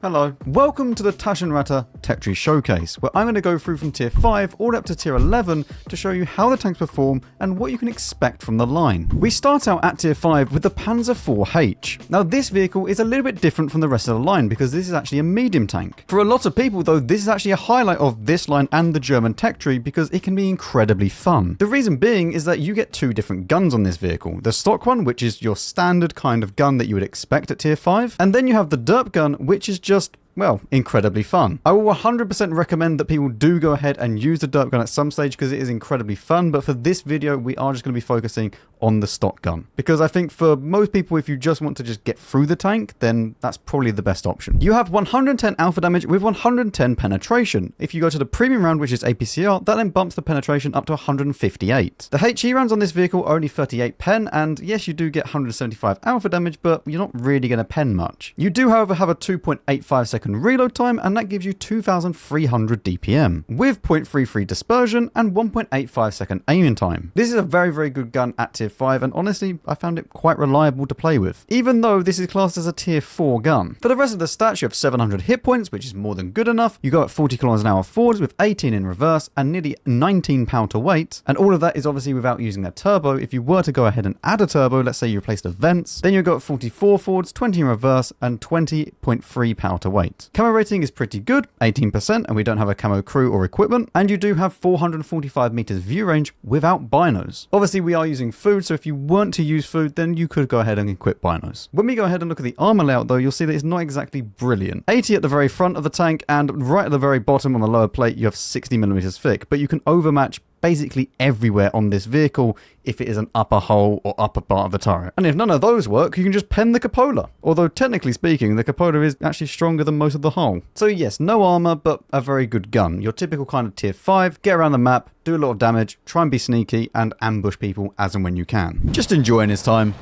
Hello. Welcome to the Taschenratte Tech Tree Showcase, where I'm going to go through from tier 5 all the way up to tier 11 to show you how the tanks perform and what you can expect from the line. We start out at tier 5 with the Panzer IV-H. Now this vehicle is a little bit different from the rest of the line because this is actually a medium tank. For a lot of people though, this is actually a highlight of this line and the German tech tree because it can be incredibly fun. The reason being is that you get two different guns on this vehicle. The stock one, which is your standard kind of gun that you would expect at tier 5, and then you have the derp gun, which is just, well, incredibly fun. I will 100% recommend that people do go ahead and use the derp gun at some stage because it is incredibly fun, but for this video we are just going to be focusing on the stock gun. Because I think for most people, if you just want to just get through the tank, then that's probably the best option. You have 110 alpha damage with 110 penetration. If you go to the premium round, which is APCR, that then bumps the penetration up to 158. The HE rounds on this vehicle are only 38 pen, and yes, you do get 175 alpha damage, but you're not really going to pen much. You do, however, have a 2.85 second reload time, and that gives you 2,300 DPM, with 0.33 dispersion and 1.85 second aiming time. This is a very, very good gun at tier 5, and honestly, I found it quite reliable to play with, even though this is classed as a tier 4 gun. For the rest of the stats, you have 700 hit points, which is more than good enough. You go at 40 kilometers an hour forwards with 18 in reverse and nearly 19 pound to weight, and all of that is obviously without using a turbo. If you were to go ahead and add a turbo, let's say you replaced the vents, then you go at 44 forwards, 20 in reverse, and 20.3 pound to weight. Camo rating is pretty good, 18%, and we don't have a camo crew or equipment, and you do have 445 meters view range without binos. Obviously, we are using food, so if you weren't to use food, then you could go ahead and equip binos. When we go ahead and look at the armor layout, though, you'll see that it's not exactly brilliant. 80 at the very front of the tank, and right at the very bottom on the lower plate, you have 60 millimeters thick, but you can overmatch basically everywhere on this vehicle if it is an upper hull or upper part of the turret. And if none of those work, you can just pen the cupola. Although technically speaking, the cupola is actually stronger than most of the hull. So yes, no armor, but a very good gun. Your typical kind of tier 5, get around the map, do a lot of damage, try and be sneaky, and ambush people as and when you can. Just enjoying his time.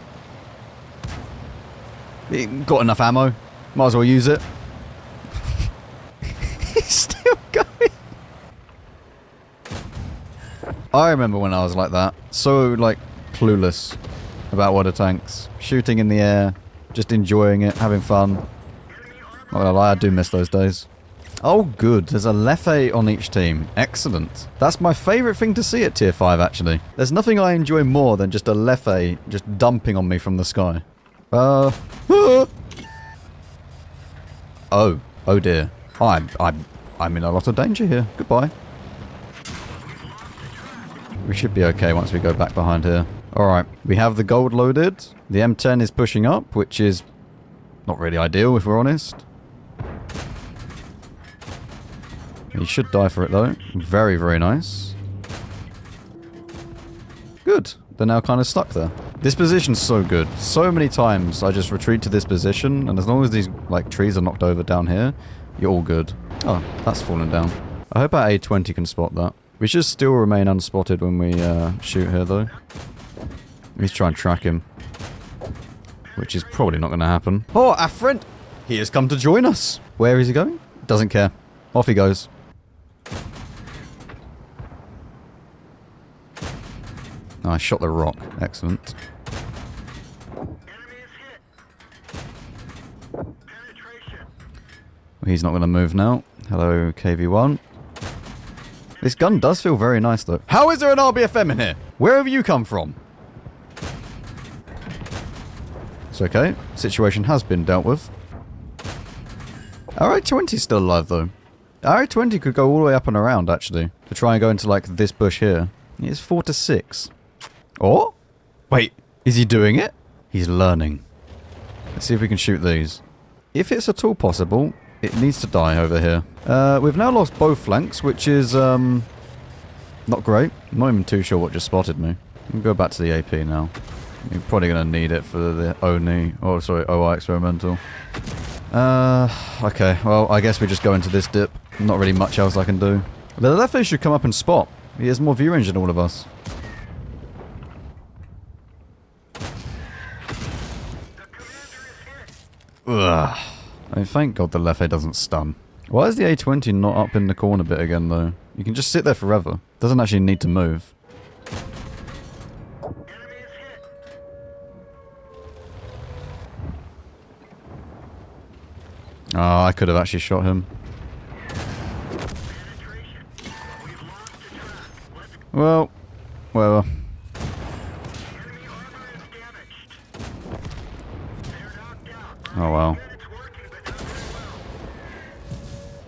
Got enough ammo, might as well use it. He's still going. I remember when I was like that, so like clueless about water tanks, shooting in the air, just enjoying it, having fun. Not gonna lie, I do miss those days. Oh good, there's a Leffe on each team. Excellent. That's my favourite thing to see at tier 5 actually. There's nothing I enjoy more than just a Leffe just dumping on me from the sky. Oh dear. I'm in a lot of danger here. Goodbye. We should be okay once we go back behind here. Alright, we have the gold loaded. The M10 is pushing up, which is not really ideal if we're honest. He should die for it though. Very, very nice. Good. They're now kind of stuck there. This position's so good. So many times I just retreat to this position, and as long as these like trees are knocked over down here, you're all good. Oh, that's fallen down. I hope our A20 can spot that. We should still remain unspotted when we shoot here, though. Let's try and track him. Which is probably not going to happen. Oh, our friend! He has come to join us! Where is he going? Doesn't care. Off he goes. Oh, I shot the rock. Excellent. Well, he's not going to move now. Hello, KV-1. This gun does feel very nice, though. How is there an RBFM in here? Where have you come from? It's okay. Situation has been dealt with. Our A20's still alive, though. Our A20 could go all the way up and around, actually. To try and go into, like, this bush here. It's 4 to 6. Or? Wait, is he doing it? He's learning. Let's see if we can shoot these. If it's at all possible, it needs to die over here. We've now lost both flanks, which is, not great. I'm not even too sure what just spotted me. We'll go back to the AP now. You're probably going to need it for the OI experimental. Okay, well, I guess we just go into this dip. Not really much else I can do. But the left face should come up and spot. He has more view range than all of us. Ugh. I mean, thank God the Leffe doesn't stun. Why is the A20 not up in the corner bit again, though? You can just sit there forever. Doesn't actually need to move. Oh, I could have actually shot him. Well, whatever. Oh, wow.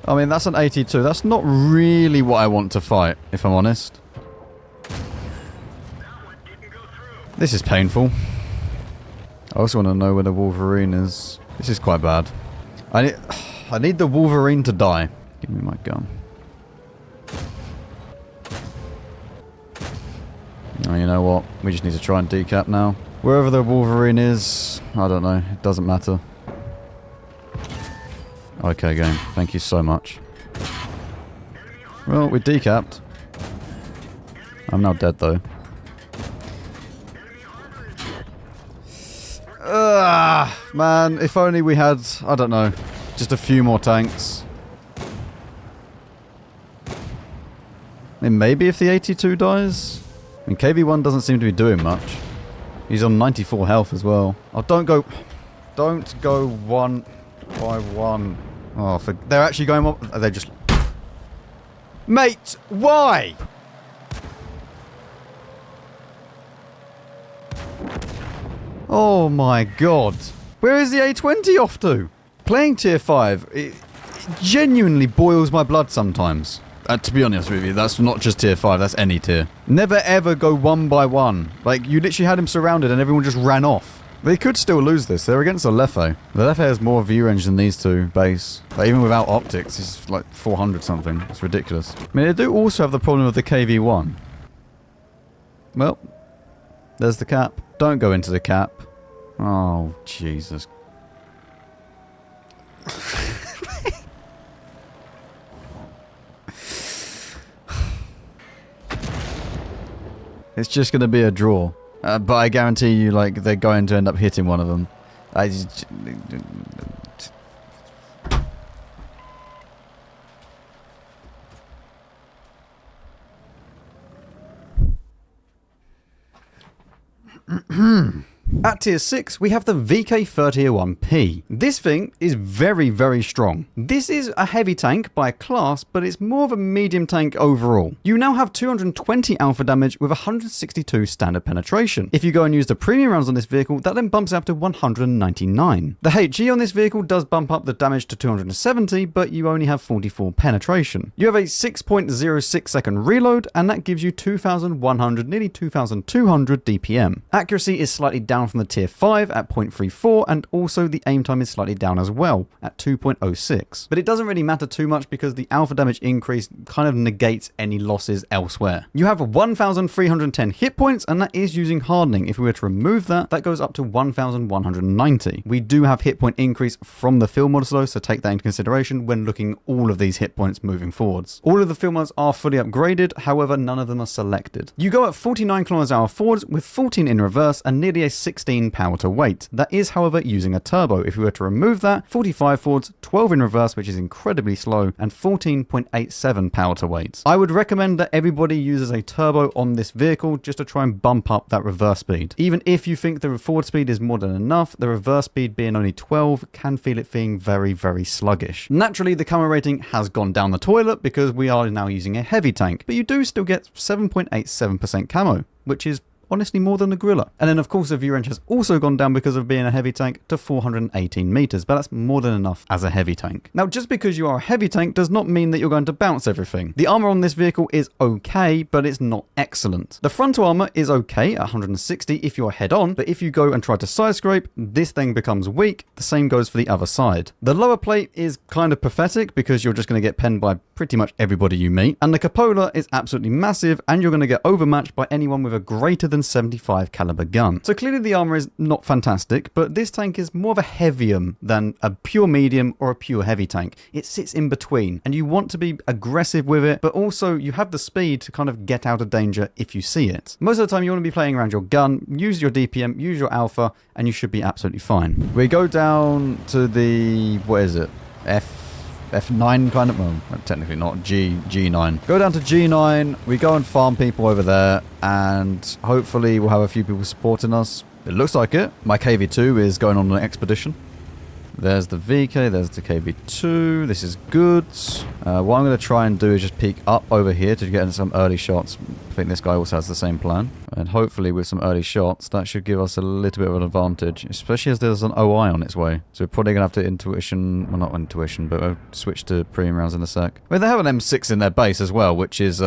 I mean, that's an 82. That's not really what I want to fight, if I'm honest. This is painful. I also want to know where the Wolverine is. This is quite bad. I need the Wolverine to die. Give me my gun. Oh, you know what? We just need to try and decap now. Wherever the Wolverine is, I don't know. It doesn't matter. Okay, game. Thank you so much. Well, we decapped. I'm now dead, though. Man, if only we had, I don't know, just a few more tanks. I mean, maybe if the 82 dies? I mean, KV-1 doesn't seem to be doing much. He's on 94 health as well. Oh, don't go one by one. Oh, they're actually going up. They just... Mate, why? Oh my god. Where is the A20 off to? Playing tier 5, it genuinely boils my blood sometimes. To be honest with you, that's not just tier 5, that's any tier. Never ever go one by one. Like, you literally had him surrounded and everyone just ran off. They could still lose this. They're against the Leffe. The Leffe has more view range than these two base. Like, even without optics, it's like 400 something. It's ridiculous. I mean, they do also have the problem of the KV-1. Well, there's the cap. Don't go into the cap. Oh, Jesus. It's just going to be a draw. But I guarantee you, like, they're going to end up hitting one of them. At tier 6, we have the VK3001P. This thing is very, very strong. This is a heavy tank by class, but it's more of a medium tank overall. You now have 220 alpha damage with 162 standard penetration. If you go and use the premium rounds on this vehicle, that then bumps up to 199. The HG on this vehicle does bump up the damage to 270, but you only have 44 penetration. You have a 6.06 second reload, and that gives you 2,100, nearly 2,200 DPM. Accuracy is slightly down from the tier 5 at 0.34, and also the aim time is slightly down as well at 2.06. But it doesn't really matter too much because the alpha damage increase kind of negates any losses elsewhere. You have 1,310 hit points, and that is using hardening. If we were to remove that, that goes up to 1,190. We do have hit point increase from the field models though, so take that into consideration when looking at all of these hit points moving forwards. All of the field models are fully upgraded, however none of them are selected. You go at 49 km/h forwards with 14 in reverse and nearly a 16 power to weight. That is, however, using a turbo. If we were to remove that, 45 forwards, 12 in reverse, which is incredibly slow, and 14.87 power to weight. I would recommend that everybody uses a turbo on this vehicle just to try and bump up that reverse speed. Even if you think the forward speed is more than enough, the reverse speed being only 12 can feel it being very, very sluggish. Naturally, the camo rating has gone down the toilet because we are now using a heavy tank, but you do still get 7.87% camo, which is honestly more than the Gorilla. And then of course the view range has also gone down because of being a heavy tank to 418 meters, but that's more than enough as a heavy tank. Now just because you are a heavy tank does not mean that you're going to bounce everything. The armor on this vehicle is okay, but it's not excellent. The frontal armor is okay at 160 if you're head on, but if you go and try to side scrape, this thing becomes weak. The same goes for the other side. The lower plate is kind of pathetic because you're just going to get penned by pretty much everybody you meet, and the cupola is absolutely massive and you're going to get overmatched by anyone with a greater than 75 caliber gun. So clearly the armor is not fantastic, but this tank is more of a heavium than a pure medium or a pure heavy tank. It sits in between and you want to be aggressive with it, but also you have the speed to kind of get out of danger if you see it. Most of the time you want to be playing around your gun, use your DPM, use your alpha, and you should be absolutely fine. We go down to the, what is it? F9 kind of, well, technically not, G9. Go down to G9, we go and farm people over there, and hopefully we'll have a few people supporting us. It looks like it. My KV2 is going on an expedition. There's the VK, there's the KV2. This is good. What I'm going to try and do is just peek up over here to get in some early shots. I think this guy also has the same plan. And hopefully with some early shots, that should give us a little bit of an advantage. Especially as there's an OI on its way. So we're probably going to have to intuition... Well, not intuition, but we'll switch to premium rounds in a sec. I mean, they have an M6 in their base as well, which is...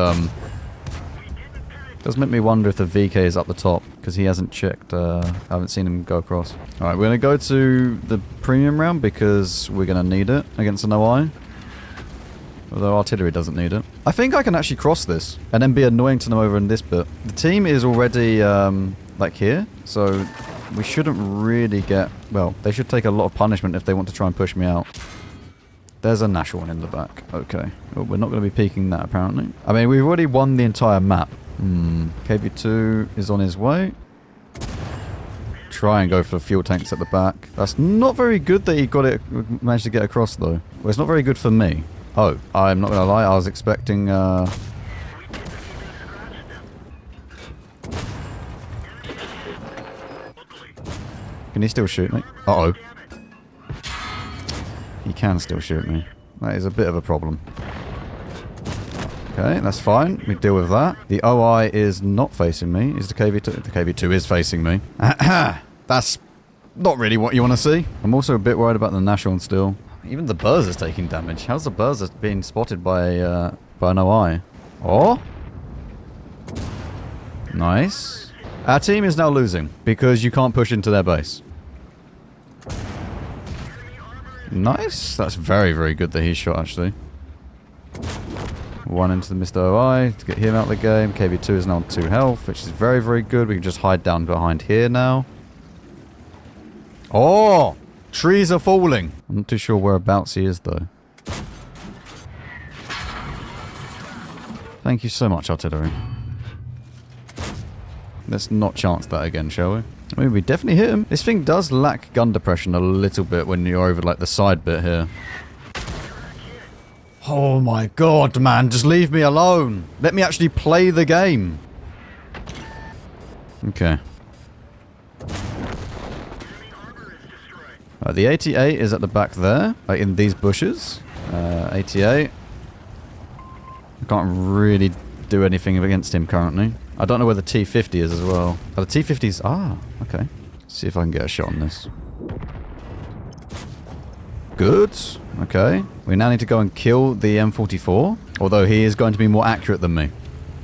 does make me wonder if the VK is up the top, because he hasn't checked. I haven't seen him go across. Alright, we're going to go to the premium round because we're going to need it against an OI. Although artillery doesn't need it. I think I can actually cross this and then be annoying to them over in this bit. The team is already, like here, so we shouldn't really get... Well, they should take a lot of punishment if they want to try and push me out. There's a Nash one in the back. Okay. Well, we're not going to be peeking that, apparently. I mean, we've already won the entire map. KV2 is on his way. Try and go for fuel tanks at the back. That's not very good that he managed to get across, though. Well, it's not very good for me. Oh, I'm not going to lie. I was expecting... Can he still shoot me? Uh-oh. He can still shoot me. That is a bit of a problem. Okay, that's fine. We deal with that. The OI is not facing me. Is the KV2? The KV2 is facing me. That's not really what you want to see. I'm also a bit worried about the National still. Even the Burz is taking damage. How's the Burz being spotted by an OI? Oh? Nice. Our team is now losing because you can't push into their base. Nice. That's very, very good that he shot, actually. One into the Mr. OI to get him out of the game. KV2 is now on 2 health, which is very, very good. We can just hide down behind here now. Oh! Trees are falling. I'm not too sure whereabouts he is, though. Thank you so much, artillery. Let's not chance that again, shall we? I mean, we definitely hit him. This thing does lack gun depression a little bit when you're over, like, the side bit here. Oh my god, man. Just leave me alone. Let me actually play the game. Okay. The ATA is at the back there, like in these bushes. ATA. I can't really do anything against him currently. I don't know where the T50 is as well. Oh, the T50's... Ah, okay. Let's see if I can get a shot on this. Good. Okay. We now need to go and kill the M44. Although he is going to be more accurate than me.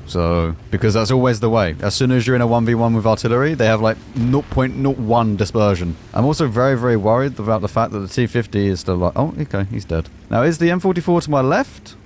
So, because that's always the way. As soon as you're in a 1v1 with artillery, they have like 0.01 dispersion. I'm also very, very worried about the fact that the T50 is still like... Oh, okay, he's dead. Now, is the M44 to my left?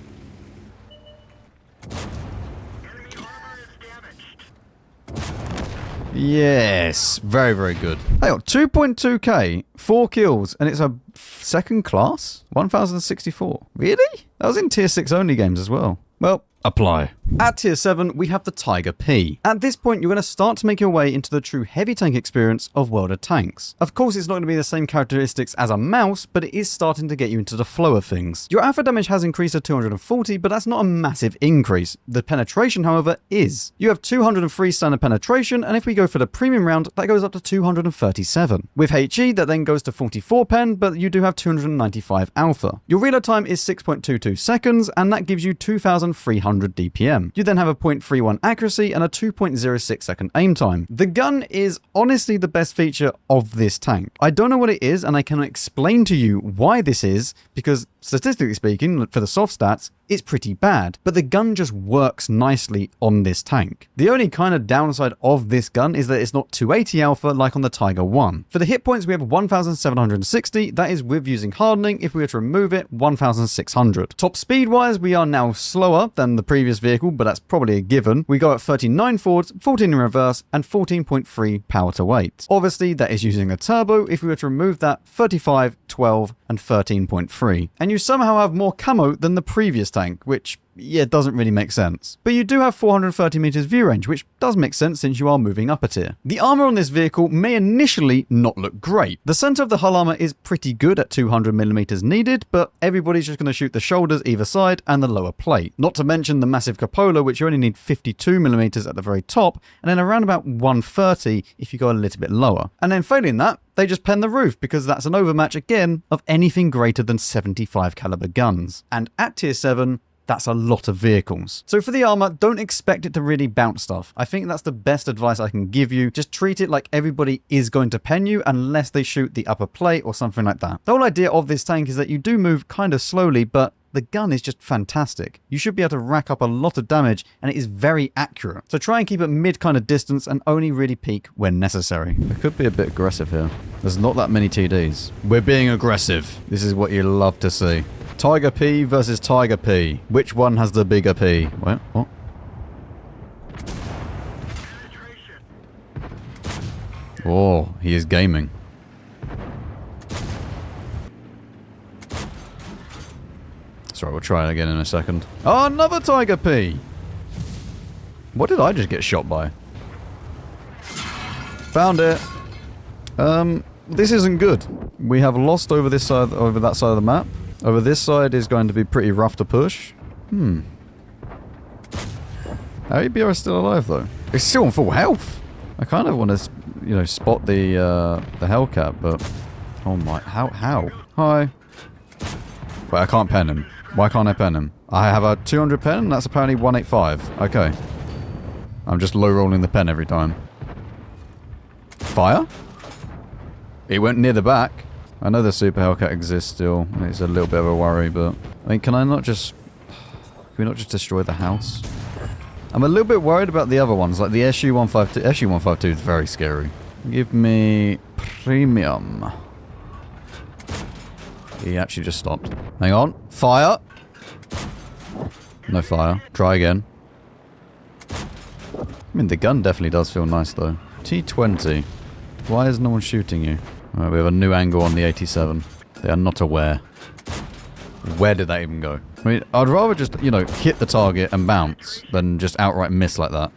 Yes. Very, very good. Hang on, 2.2k, 4 kills, and it's a second class? 1064. Really? That was in tier 6 only games as well. Well, apply. At tier 7, we have the Tiger P. At this point, you're going to start to make your way into the true heavy tank experience of World of Tanks. Of course, it's not going to be the same characteristics as a mouse, but it is starting to get you into the flow of things. Your alpha damage has increased to 240, but that's not a massive increase. The penetration, however, is. You have 203 standard penetration, and if we go for the premium round, that goes up to 237. With HE, that then goes to 44 pen, but you do have 295 alpha. Your reload time is 6.22 seconds, and that gives you 2,300 DPM. You then have a 0.31 accuracy and a 2.06 second aim time. The gun is honestly the best feature of this tank. I don't know what it is, and I cannot explain to you why this is, because statistically speaking, for the soft stats, it's pretty bad, but the gun just works nicely on this tank. The only kind of downside of this gun is that it's not 280 alpha like on the Tiger 1. For the hit points, we have 1,760. That is with using hardening. If we were to remove it, 1,600. Top speed wise, we are now slower than the previous vehicle, but that's probably a given. We go at 39 forwards, 14 in reverse, and 14.3 power to weight. Obviously, that is using a turbo. If we were to remove that, 35, 12, and 13.3. And you somehow have more camo than the previous tank, which yeah, it doesn't really make sense. But you do have 430 meters view range, which does make sense since you are moving up a tier. The armor on this vehicle may initially not look great. The center of the hull armor is pretty good at 200 millimeters needed, but everybody's just going to shoot the shoulders either side and the lower plate. Not to mention the massive cupola, which you only need 52 millimeters at the very top, and then around about 130 if you go a little bit lower. And then failing that, they just pen the roof because that's an overmatch again of anything greater than 75 caliber guns. And at tier 7, that's a lot of vehicles. So for the armor, don't expect it to really bounce stuff. I think that's the best advice I can give you. Just treat it like everybody is going to pen you unless they shoot the upper plate or something like that. The whole idea of this tank is that you do move kind of slowly, but the gun is just fantastic. You should be able to rack up a lot of damage, and it is very accurate. So try and keep it mid kind of distance and only really peek when necessary. It could be a bit aggressive here. There's not that many TDs. We're being aggressive. This is what you love to see. Tiger P versus Tiger P. Which one has the bigger P? What? Oh, he is gaming. Sorry, we'll try it again in a second. Oh, another Tiger P! What did I just get shot by? Found it. This isn't good. We have lost over this side, over that side of the map. Over this side is going to be pretty rough to push. ABR is still alive though. It's still on full health. I kind of want to, you know, spot the Hellcat, but oh my, how? Hi. Wait, I can't pen him. Why can't I pen him? I have a 200 pen, and that's apparently 185. Okay. I'm just low rolling the pen every time. Fire? It went near the back. I know the Super Hellcat exists still. It's a little bit of a worry, but... I mean, can we not just destroy the house? I'm a little bit worried about the other ones, like the SU-152. SU-152 is very scary. Give me premium. He actually just stopped. Hang on. Fire! No fire. Try again. I mean, the gun definitely does feel nice, though. T-20. Why is no one shooting you? Alright, we have a new angle on the 87. They are not aware. Where did that even go? I mean, I'd rather just, you know, hit the target and bounce than just outright miss like that.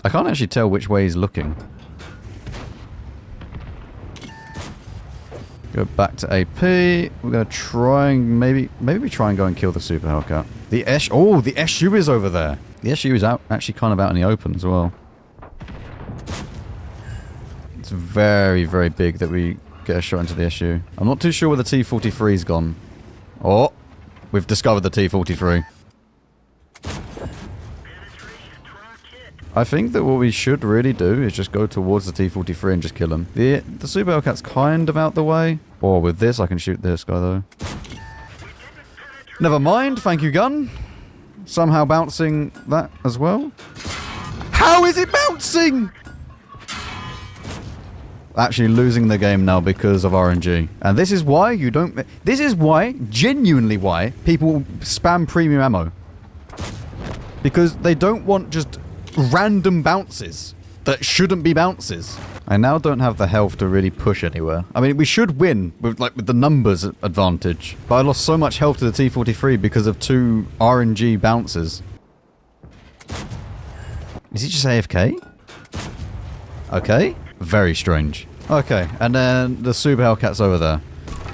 I can't actually tell which way he's looking. Go back to AP. We're going to try and maybe we try and go and kill the Super Hellcat. The SU is over there. The SU is actually kind of out in the open as well. It's very, very big that we get a shot into the SU. I'm not too sure where the T-43's gone. Oh, we've discovered the T-43. I think that what we should really do is just go towards the T-43 and just kill him. The Super Hellcat's kind of out the way. Or with this, I can shoot this guy though. Never mind, thank you gun. Somehow bouncing that as well. How is it bouncing? Actually losing the game now because of RNG. And this is why you don't... This is why, genuinely why, people spam premium ammo. Because they don't want just random bounces that shouldn't be bounces. I now don't have the health to really push anywhere. I mean, we should win with the numbers advantage. But I lost so much health to the T-43 because of 2 RNG bounces. Is he just AFK? Okay. Very strange. Okay, and then the Super Hellcat's over there.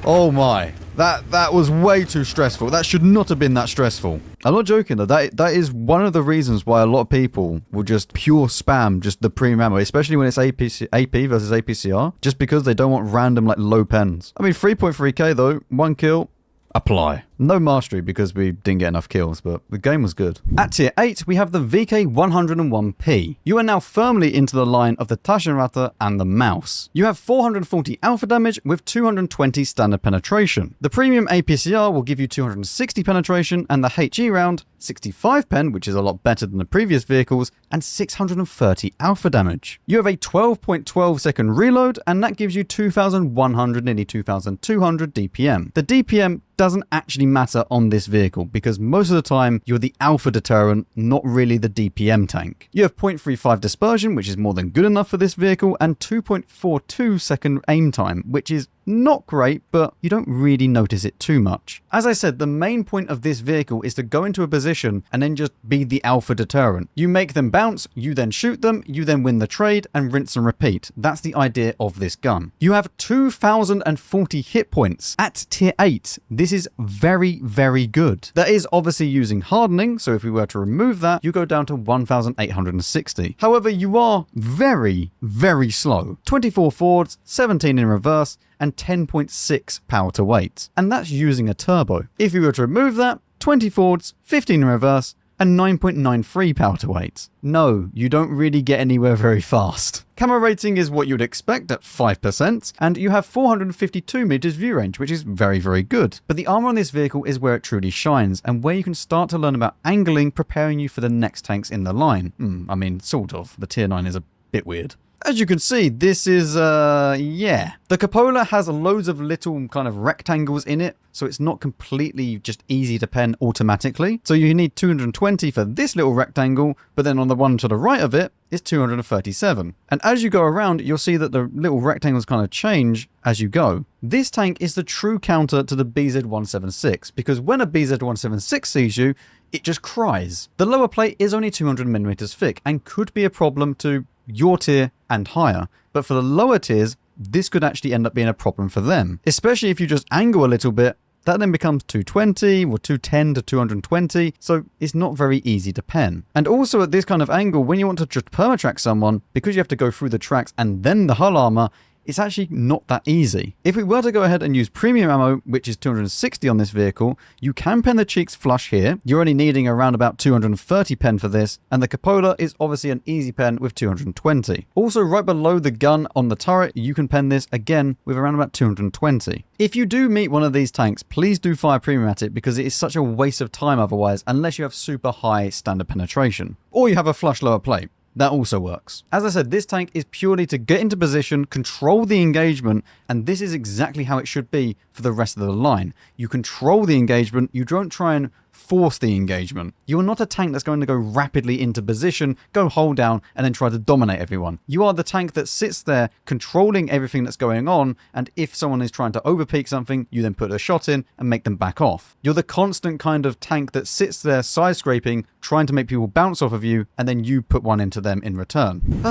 Oh my. That was way too stressful. That should not have been that stressful. I'm not joking though. That is one of the reasons why a lot of people will just pure spam just the premium ammo, especially when it's AP versus APCR, just because they don't want random like low pens. I mean, 3.3k though, 1 kill. Apply. No mastery because we didn't get enough kills, but the game was good. At tier 8, we have the VK101P. You are now firmly into the line of the Taschenratte and the Mouse. You have 440 alpha damage with 220 standard penetration. The premium APCR will give you 260 penetration, and the HE round 65 pen, which is a lot better than the previous vehicles, and 630 alpha damage. You have a 12.12 second reload, and that gives you 2,100, nearly 2,200 DPM. The DPM doesn't actually matter on this vehicle because most of the time you're the alpha deterrent, not really the DPM tank. You have 0.35 dispersion, which is more than good enough for this vehicle, and 2.42 second aim time, which is not great, but you don't really notice it too much. As I said, the main point of this vehicle is to go into a position and then just be the alpha deterrent. You make them bounce, you then shoot them, you then win the trade, and rinse and repeat. That's the idea of this gun. You have 2,040 hit points at tier 8. This is very, very good. That is obviously using hardening, so if we were to remove that, you go down to 1,860. However, you are very, very slow. 24 forwards, 17 in reverse, and 10.6 power to weight. And that's using a turbo. If you were to remove that, 20 forwards, 15 in reverse, and 9.93 power to weight. No, you don't really get anywhere very fast. Camo rating is what you'd expect at 5%, and you have 452 meters view range, which is very, very good. But the armor on this vehicle is where it truly shines, and where you can start to learn about angling, preparing you for the next tanks in the line. I mean, sort of. The tier 9 is a bit weird. As you can see, this is, yeah. The cupola has loads of little kind of rectangles in it, so it's not completely just easy to pen automatically. So you need 220 for this little rectangle, but then on the one to the right of it is 237. And as you go around, you'll see that the little rectangles kind of change as you go. This tank is the true counter to the BZ-176, because when a BZ-176 sees you, it just cries. The lower plate is only 200mm thick and could be a problem to your tier and higher, but for the lower tiers, this could actually end up being a problem for them. Especially if you just angle a little bit, that then becomes 220 or 210 to 220, so it's not very easy to pen. And also at this kind of angle, when you want to just permatrack someone, because you have to go through the tracks and then the hull armor, it's actually not that easy. If we were to go ahead and use premium ammo, which is 260 on this vehicle, you can pen the cheeks flush here. You're only needing around about 230 pen for this, and the cupola is obviously an easy pen with 220. Also, right below the gun on the turret, you can pen this again with around about 220. If you do meet one of these tanks, please do fire premium at it, because it is such a waste of time otherwise, unless you have super high standard penetration. Or you have a flush lower plate. That also works. As I said, this tank is purely to get into position, control the engagement, and this is exactly how it should be for the rest of the line. You control the engagement, you don't try and force the engagement. You are not a tank that's going to go rapidly into position, go hold down, and then try to dominate everyone. You are the tank that sits there controlling everything that's going on, and if someone is trying to overpeak something, you then put a shot in and make them back off. You're the constant kind of tank that sits there side scraping, trying to make people bounce off of you, and then you put one into them in return.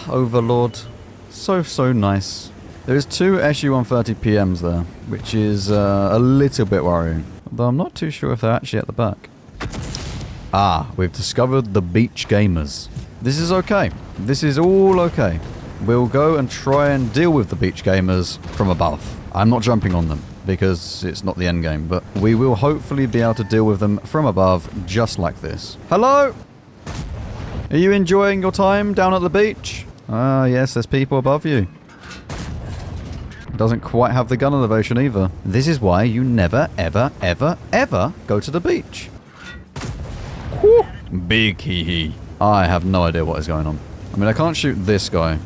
Overlord. So nice. There is 2 SU-130 PMs there, which is a little bit worrying. Though I'm not too sure if they're actually at the back. We've discovered the beach gamers. This is okay. This is all okay. We'll go and try and deal with the beach gamers from above. I'm not jumping on them, because it's not the end game, but we will hopefully be able to deal with them from above, just like this. Hello? Are you enjoying your time down at the beach? Yes, there's people above you. Doesn't quite have the gun elevation either. This is why you never, ever, ever, ever go to the beach. Whew. Big hee-hee. I have no idea what is going on. I mean, I can't shoot this guy,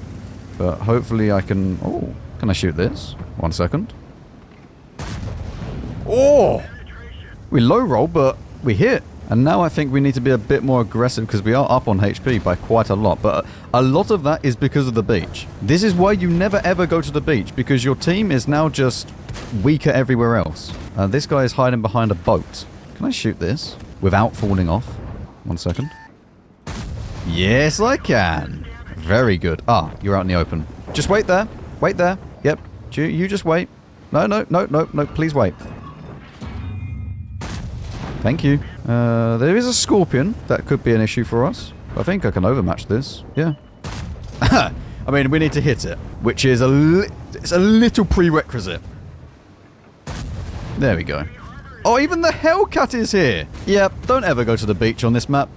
but hopefully I can... Oh, can I shoot this? 1 second. Oh! We low roll, but we hit. And now I think we need to be a bit more aggressive because we are up on HP by quite a lot. But a lot of that is because of the beach. This is why you never ever go to the beach, because your team is now just weaker everywhere else. This guy is hiding behind a boat. Can I shoot this without falling off? 1 second. Yes, I can. Very good. You're out in the open. Just wait there. Wait there. Yep. You just wait. No. Please wait. Thank you. There is a scorpion. That could be an issue for us. I think I can overmatch this. Yeah. I mean, we need to hit it, which is it's a little prerequisite. There we go. Oh, even the Hellcat is here. Yeah, don't ever go to the beach on this map.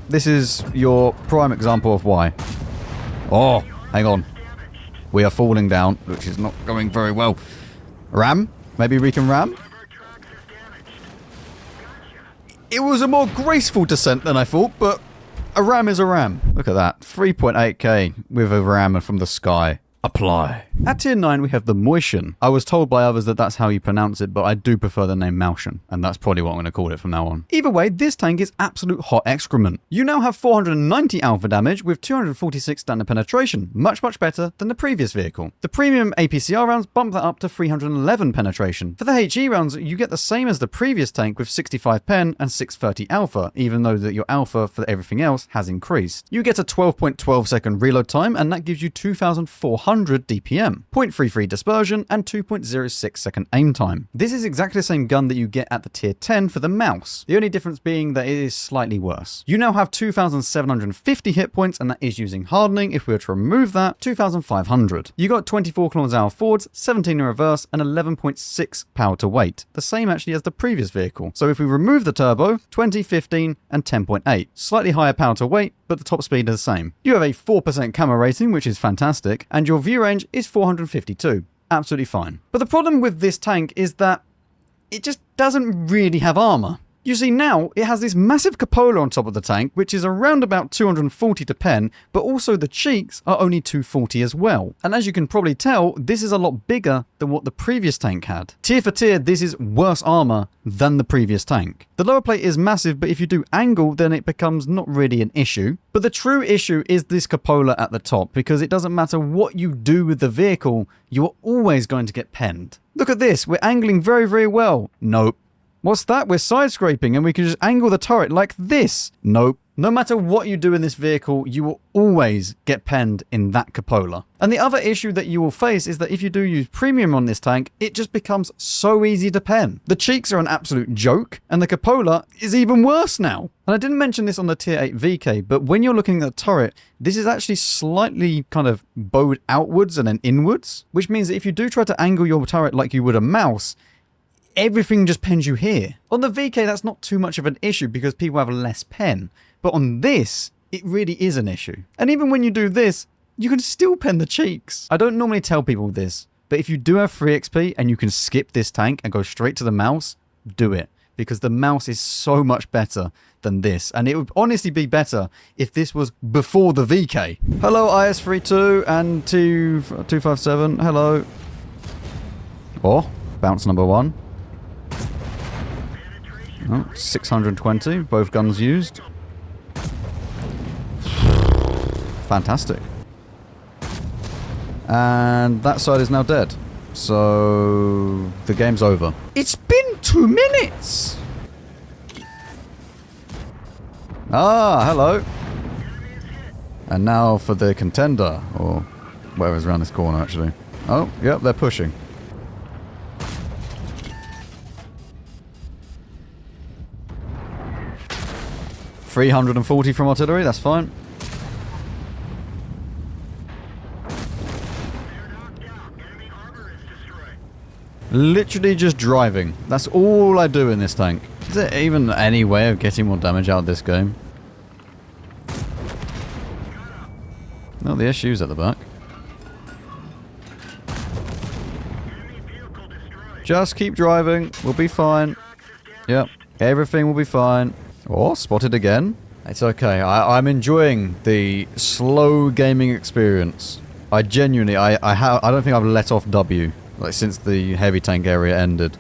This is your prime example of why. Oh, hang on. We are falling down, which is not going very well. Ram? Maybe we can ram? It was a more graceful descent than I thought, but a ram is a ram. Look at that. 3.8k with a ram from the sky. apply. At tier 9, we have the Mauschen. I was told by others that that's how you pronounce it, but I do prefer the name Mauschen, and that's probably what I'm going to call it from now on. Either way, this tank is absolute hot excrement. You now have 490 alpha damage with 246 standard penetration, much better than the previous vehicle. The premium APCR rounds bump that up to 311 penetration. For the HE rounds, you get the same as the previous tank with 65 pen and 630 alpha, even though that your alpha for everything else has increased. You get a 12.12 second reload time, and that gives you 2,400 DPM, 0.33 dispersion, and 2.06 second aim time. This is exactly the same gun that you get at the tier 10 for the mouse, the only difference being that it is slightly worse. You now have 2,750 hit points, and that is using hardening. If we were to remove that, 2,500. You got 24 km/h forwards, 17 in reverse, and 11.6 power to weight, the same actually as the previous vehicle. So if we remove the turbo, 20, 15, and 10.8. Slightly higher power to weight, but the top speed is the same. You have a 4% camera rating, which is fantastic, and your view range is 452. Absolutely fine. But the problem with this tank is that it just doesn't really have armor. You see, now it has this massive cupola on top of the tank, which is around about 240 to pen, but also the cheeks are only 240 as well. And as you can probably tell, this is a lot bigger than what the previous tank had. Tier for tier, this is worse armor than the previous tank. The lower plate is massive, but if you do angle, then it becomes not really an issue. But the true issue is this cupola at the top, because it doesn't matter what you do with the vehicle, you're always going to get penned. Look at this, we're angling very well. Nope. What's that? We're side scraping and we can just angle the turret like this. Nope. No matter what you do in this vehicle, you will always get penned in that cupola. And the other issue that you will face is that if you do use premium on this tank, it just becomes so easy to pen. The cheeks are an absolute joke, and the cupola is even worse now. And I didn't mention this on the tier 8 VK, but when you're looking at the turret, this is actually slightly kind of bowed outwards and then inwards, which means that if you do try to angle your turret like you would a mouse, everything just pens you here. On the VK, that's not too much of an issue because people have less pen. But on this, it really is an issue. And even when you do this, you can still pen the cheeks. I don't normally tell people this, but if you do have free XP and you can skip this tank and go straight to the mouse, do it. Because the mouse is so much better than this. And it would honestly be better if this was before the VK. Hello, IS32 and 257. Hello. Oh, bounce number 1. Oh, 620, both guns used. Fantastic. And that side is now dead. So the game's over. It's been 2 minutes! Ah, hello. And now for the contender, or whatever's around this corner actually. Oh, yep, they're pushing. $340 from artillery, that's fine. Literally just driving. That's all I do in this tank. Is there even any way of getting more damage out of this game? Oh, the SU's at the back. Just keep driving. We'll be fine. Yep. Everything will be fine. Oh, spotted again. It's okay. I'm enjoying the slow gaming experience. I genuinely, I don't think I've let off W, like, since the heavy tank area ended.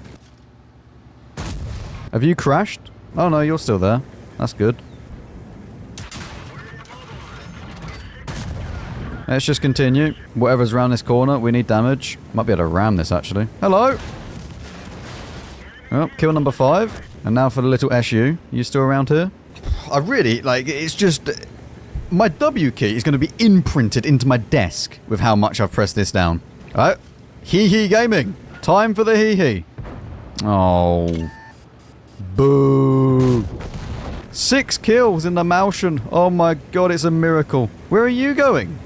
Have you crashed? Oh no, you're still there. That's good. Let's just continue. Whatever's around this corner, we need damage. Might be able to ram this, actually. Hello! Oh, kill number 5. And now for the little SU. You still around here? I really, like, it's just... My W key is going to be imprinted into my desk with how much I've pressed this down. Alright. Hee gaming. Time for the hee. Oh. Boo. 6 kills in the Mauschen. Oh my god, it's a miracle. Where are you going?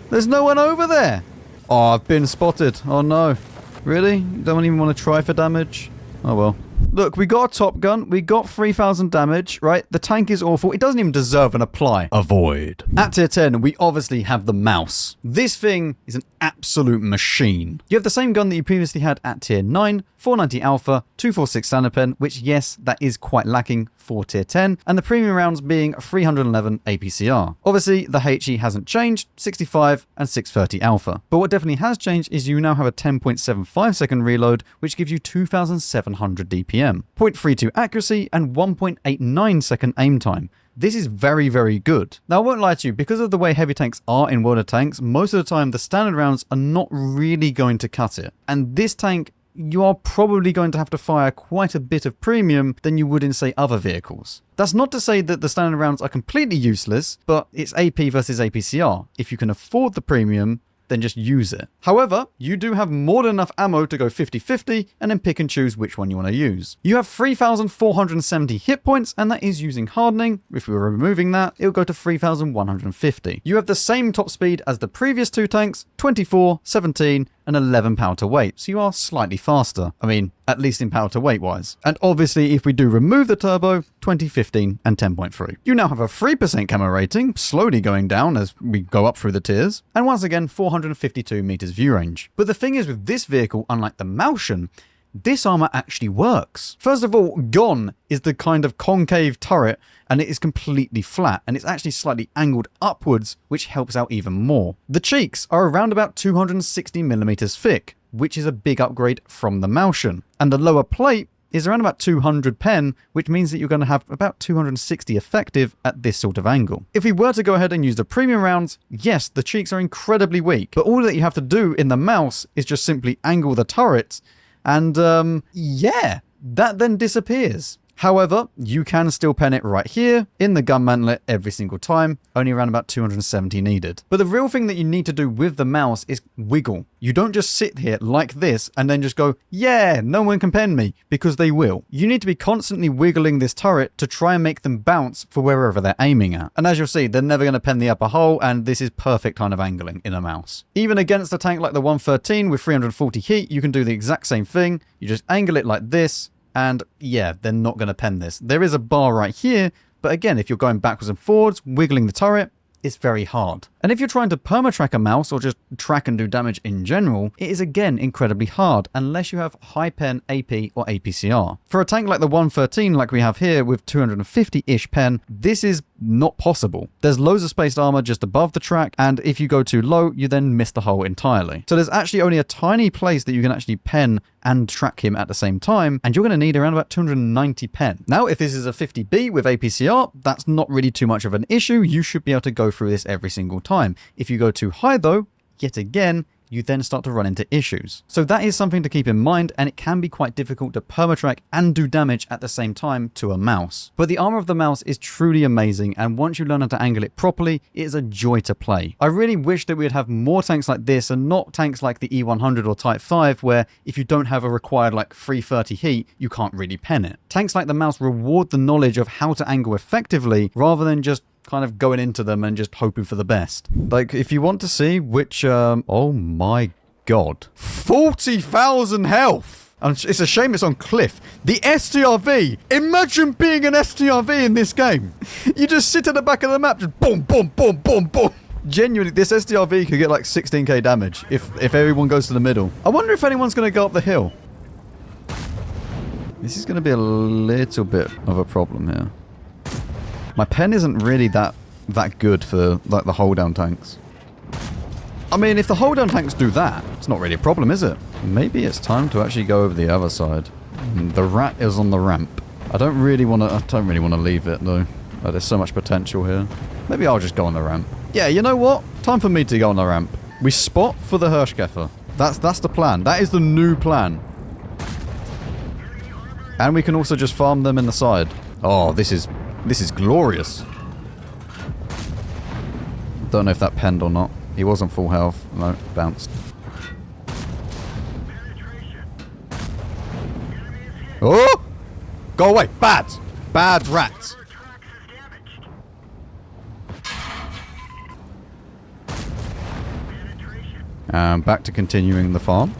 There's no one over there. Oh, I've been spotted. Oh no. Really? Don't even want to try for damage? Oh well. Look, we got a top gun, we got 3,000 damage, right? The tank is awful, it doesn't even deserve an apply. Avoid. At tier 10, we obviously have the mouse. This thing is an absolute machine. You have the same gun that you previously had at tier 9, 490 alpha, 246 standard pen, which yes, that is quite lacking for tier 10, and the premium rounds being 311 APCR. Obviously, the HE hasn't changed, 65 and 630 alpha. But what definitely has changed is you now have a 10.75 second reload, which gives you 2,700 DPM, 0.32 accuracy, and 1.89 second aim time. This is very, very good. Now, I won't lie to you, because of the way heavy tanks are in World of Tanks, most of the time the standard rounds are not really going to cut it. And this tank, you are probably going to have to fire quite a bit of premium than you would in, say, other vehicles. That's not to say that the standard rounds are completely useless, but it's AP versus APCR. If you can afford the premium, then just use it. However, you do have more than enough ammo to go 50-50 and then pick and choose which one you want to use. You have 3,470 hit points, and that is using hardening. If we were removing that, it will go to 3,150. You have the same top speed as the previous two tanks, 24, 17, and 11 power to weight, so you are slightly faster. I mean, at least in power to weight wise. And obviously, if we do remove the turbo, 20, 15, and 10.3. You now have a 3% camo rating, slowly going down as we go up through the tiers, and once again, 452 meters view range. But the thing is with this vehicle, unlike the Mauschen, this armor actually works. First of all, gone is the kind of concave turret, and it is completely flat, and it's actually slightly angled upwards, which helps out even more. The cheeks are around about 260 millimeters thick, which is a big upgrade from the Mauschen. And the lower plate is around about 200 pen, which means that you're going to have about 260 effective at this sort of angle. If we were to go ahead and use the premium rounds, yes, the cheeks are incredibly weak, but all that you have to do in the mouse is just simply angle the turret, and yeah, that then disappears. However, you can still pen it right here in the gun mantlet every single time, only around about 270 needed. But the real thing that you need to do with the mouse is wiggle. You don't just sit here like this and then just go, yeah, no one can pen me, because they will. You need to be constantly wiggling this turret to try and make them bounce for wherever they're aiming at. And as you'll see, they're never going to pen the upper hole, and this is perfect kind of angling in a mouse. Even against a tank like the 113 with 340 heat, you can do the exact same thing. You just angle it like this, and yeah, they're not going to pen this. There is a bar right here, but again, if you're going backwards and forwards, wiggling the turret, it's very hard. And if you're trying to perma-track a mouse or just track and do damage in general, it is again incredibly hard unless you have high pen AP or APCR. For a tank like the 113 like we have here with 250-ish pen, this is not possible. There's loads of spaced armor just above the track, and if you go too low, you then miss the hole entirely. So there's actually only a tiny place that you can actually pen and track him at the same time, and you're going to need around about 290 pen. Now, if this is a 50B with APCR, that's not really too much of an issue. You should be able to go through this every single time. If you go too high though, yet again, you then start to run into issues. So that is something to keep in mind, and it can be quite difficult to permatrack and do damage at the same time to a mouse. But the armor of the mouse is truly amazing, and once you learn how to angle it properly, it is a joy to play. I really wish that we'd have more tanks like this, and not tanks like the E100 or Type 5, where if you don't have a required like 330 heat, you can't really pen it. Tanks like the mouse reward the knowledge of how to angle effectively, rather than just kind of going into them and just hoping for the best. Like, if you want to see which, oh my god. 40,000 health! And it's a shame it's on Cliff. The STRV! Imagine being an STRV in this game! You just sit at the back of the map, just boom, boom, boom, boom, boom! Genuinely, this STRV could get like 16k damage if everyone goes to the middle. I wonder if anyone's going to go up the hill. This is going to be a little bit of a problem here. My pen isn't really that good for like the hold down tanks. I mean, if the hold down tanks do that, it's not really a problem, is it? Maybe it's time to actually go over the other side. The rat is on the ramp. I don't really want to leave it though. Like, there's so much potential here. Maybe I'll just go on the ramp. Yeah, you know what? Time for me to go on the ramp. We spot for the Hirschkäfer. That's the plan. That is the new plan. And we can also just farm them in the side. Oh, this is glorious. Don't know if that penned or not. He wasn't full health. No, bounced. Oh! Go away! Bad! Bad rats! And back to continuing the farm.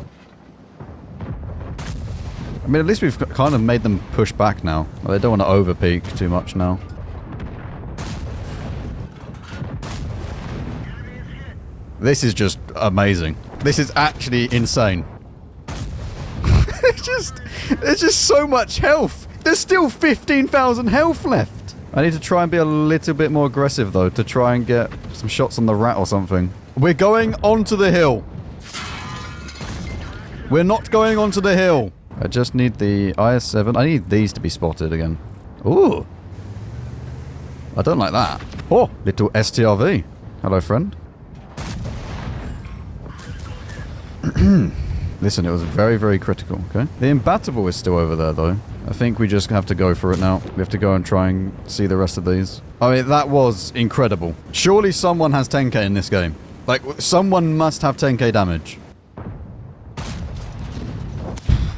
I mean, at least we've kind of made them push back now. Well, they don't want to over-peak too much now. This is just amazing. This is actually insane. It's just so much health. There's still 15,000 health left. I need to try and be a little bit more aggressive, though, to try and get some shots on the rat or something. We're going onto the hill. We're not going onto the hill. I just need the IS-7. I need these to be spotted again. Ooh. I don't like that. Oh, little STRV. Hello, friend. Listen, it was very, very critical, okay? The imbattable is still over there, though. I think we just have to go for it now. We have to go and try and see the rest of these. I mean, that was incredible. Surely someone has 10k in this game. Like, someone must have 10k damage.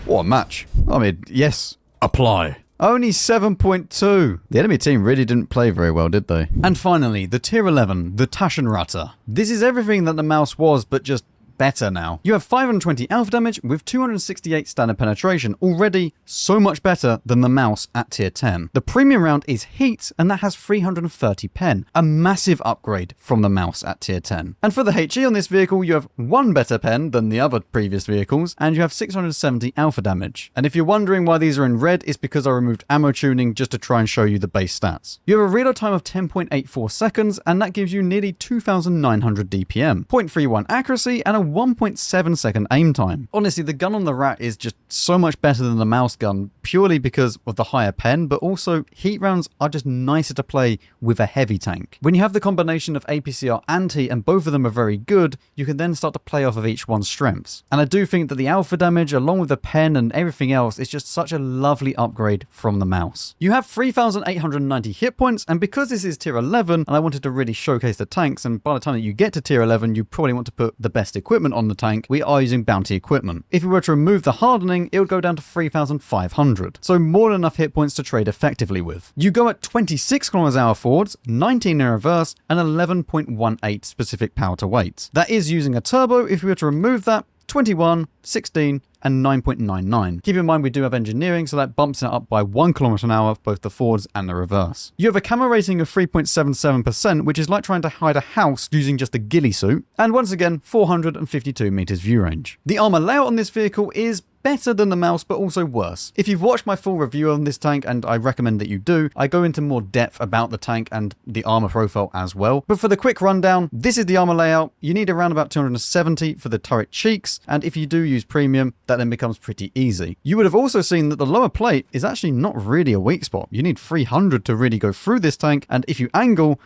What a match. I mean, yes. Apply. Only 7.2. The enemy team really didn't play very well, did they? And finally, the tier 11, the Taschenratte. This is everything that the mouse was, but just better now. You have 520 alpha damage with 268 standard penetration, already so much better than the mouse at tier 10. The premium round is heat, and that has 330 pen, a massive upgrade from the mouse at tier 10. And for the HE on this vehicle, you have one better pen than the other previous vehicles, and you have 670 alpha damage. And if you're wondering why these are in red, it's because I removed ammo tuning just to try and show you the base stats. You have a reload time of 10.84 seconds, and that gives you nearly 2,900 DPM, 0.31 accuracy, and a 1.7 second aim time. Honestly, the gun on the rat is just so much better than the mouse gun, purely because of the higher pen, but also heat rounds are just nicer to play with a heavy tank. When you have the combination of APCR and heat, and both of them are very good, you can then start to play off of each one's strengths. And I do think that the alpha damage, along with the pen and everything else, is just such a lovely upgrade from the mouse. You have 3,890 hit points, and because this is tier 11, and I wanted to really showcase the tanks, and by the time that you get to tier 11, you probably want to put the best equipment on the tank, we are using bounty equipment. If we were to remove the hardening, it would go down to 3,500. So more than enough hit points to trade effectively with. You go at 26 km/h forwards, 19 in reverse, and 11.18 specific power to weight. That is using a turbo. If we were to remove that, 21, 16, and 9.99. Keep in mind we do have engineering, so that bumps it up by 1 km/h, both the forwards and the reverse. You have a camo rating of 3.77%, which is like trying to hide a house using just a ghillie suit. And once again, 452 meters view range. The armor layout on this vehicle is better than the mouse, but also worse. If you've watched my full review on this tank, and I recommend that you do, I go into more depth about the tank and the armor profile as well. But for the quick rundown, this is the armor layout. You need around about 270 for the turret cheeks, and if you do use premium, that then becomes pretty easy. You would have also seen that the lower plate is actually not really a weak spot. You need 300 to really go through this tank, and if you angle,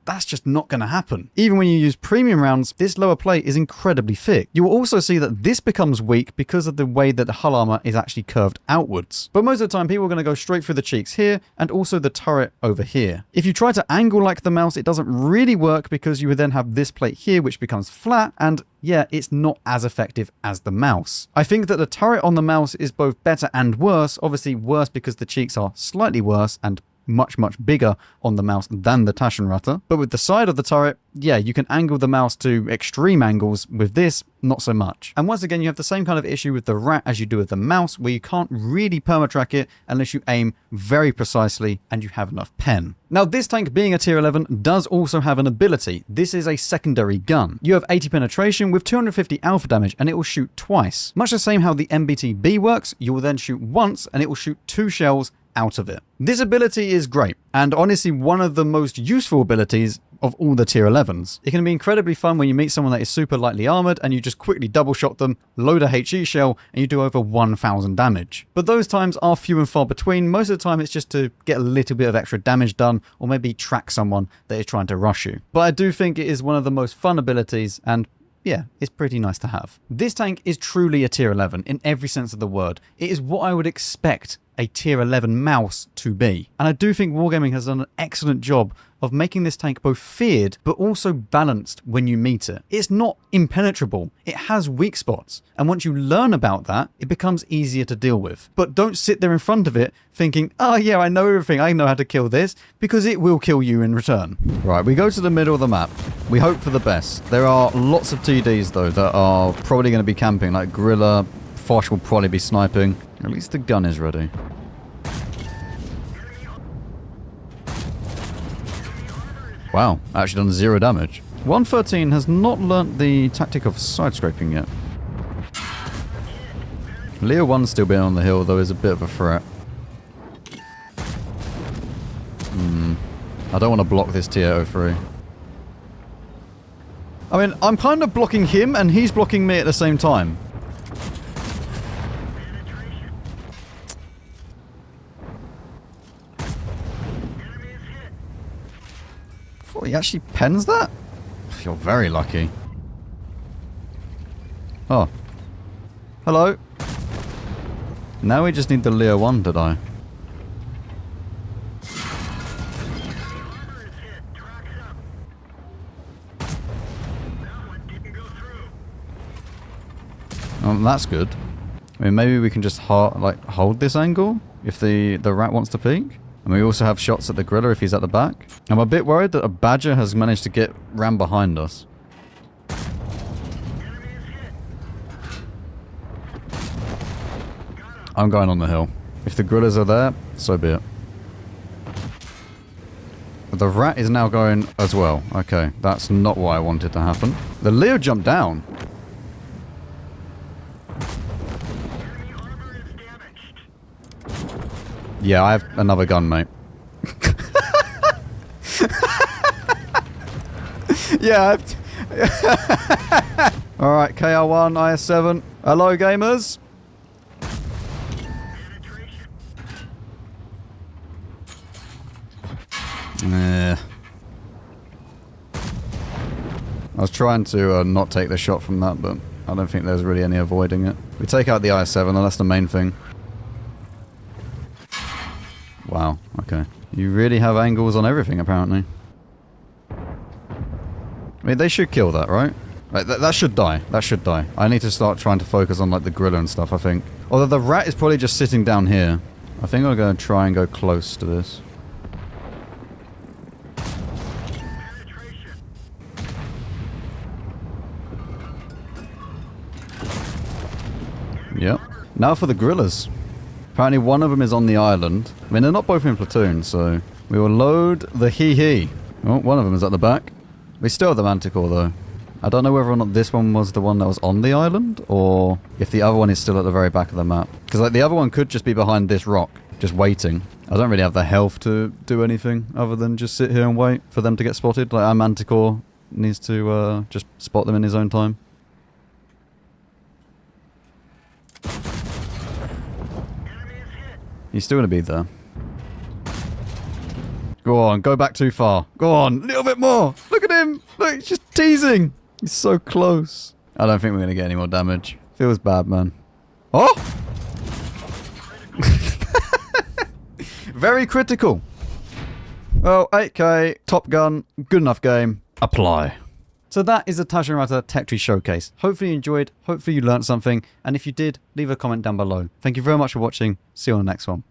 that's just not going to happen. Even when you use premium rounds, this lower plate is incredibly thick. You will also see that this becomes weak because of the way that the hull armor is actually curved outwards. But most of the time, people are going to go straight through the cheeks here and also the turret over here. If you try to angle like the mouse, it doesn't really work because you would then have this plate here, which becomes flat, and yeah, it's not as effective as the mouse. I think that the turret on the mouse is both better and worse. Obviously worse because the cheeks are slightly worse and much bigger on the mouse than the Taschenratte. But with the side of the turret, yeah, you can angle the mouse to extreme angles. With this, not so much. And once again, you have the same kind of issue with the rat as you do with the mouse, where you can't really permatrack it unless you aim very precisely and you have enough pen. Now, this tank being a tier 11 does also have an ability. This is a secondary gun. You have 80 penetration with 250 alpha damage, and it will shoot twice. Much the same how the MBT-B works, you will then shoot once and it will shoot 2 shells out of it. This ability is great, and honestly one of the most useful abilities of all the tier 11s. It can be incredibly fun when you meet someone that is super lightly armored and you just quickly double shot them, load a HE shell, and you do over 1,000 damage. But those times are few and far between. Most of the time it's just to get a little bit of extra damage done, or maybe track someone that is trying to rush you. But I do think it is one of the most fun abilities, and yeah, it's pretty nice to have. This tank is truly a tier 11 in every sense of the word. It is what I would expect a tier 11 mouse to be. And I do think Wargaming has done an excellent job of making this tank both feared but also balanced when you meet it. It's not impenetrable. It has weak spots. And once you learn about that, it becomes easier to deal with. But don't sit there in front of it thinking, oh yeah, I know everything. I know how to kill this, because it will kill you in return. Right, we go to the middle of the map. We hope for the best. There are lots of TDs though that are probably going to be camping, like Gorilla. Foch will probably be sniping. At least the gun is ready. Wow, actually done 0 damage. 113 has not learnt the tactic of side-scraping yet. Leo 1 still being on the hill, though, is a bit of a threat. I don't want to block this T-803. I mean, I'm kind of blocking him and he's blocking me at the same time. Oh, he actually pens that? You're very lucky. Oh. Hello. Now we just need the Leo 1 to die. That's good. I mean, maybe we can just hold this angle if the rat wants to peek. And we also have shots at the griller if he's at the back. I'm a bit worried that a badger has managed to get ram behind us. I'm going on the hill. If the grillers are there, so be it. But the rat is now going as well. Okay, that's not what I wanted to happen. The Leo jumped down. Yeah, I have another gun, mate. Yeah, alright, KR1, IS7. Hello, gamers. I was trying to not take the shot from that, but I don't think there's really any avoiding it. We take out the IS7, and that's the main thing. Wow, okay. You really have angles on everything, apparently. I mean, they should kill that, right? Like, that should die. That should die. I need to start trying to focus on, like, the griller and stuff, I think. Although the rat is probably just sitting down here. I think I'm going to try and go close to this. Yep. Now for the grillers. Apparently one of them is on the island. I mean, they're not both in platoon, so... We will load the hee-hee. Oh, one of them is at the back. We still have the Manticore, though. I don't know whether or not this one was the one that was on the island, or if the other one is still at the very back of the map. Because, like, the other one could just be behind this rock, just waiting. I don't really have the health to do anything other than just sit here and wait for them to get spotted. Like, our Manticore needs to just spot them in his own time. He's still going to be there. Go on, go back too far. Go on, a little bit more. Look at him. Look, he's just teasing. He's so close. I don't think we're going to get any more damage. Feels bad, man. Oh! Very critical. Well, 8K, Top Gun, good enough game. Apply. So that is the Taschenratte Tech Tree Showcase. Hopefully you enjoyed, hopefully you learned something, and if you did, leave a comment down below. Thank you very much for watching. See you on the next one.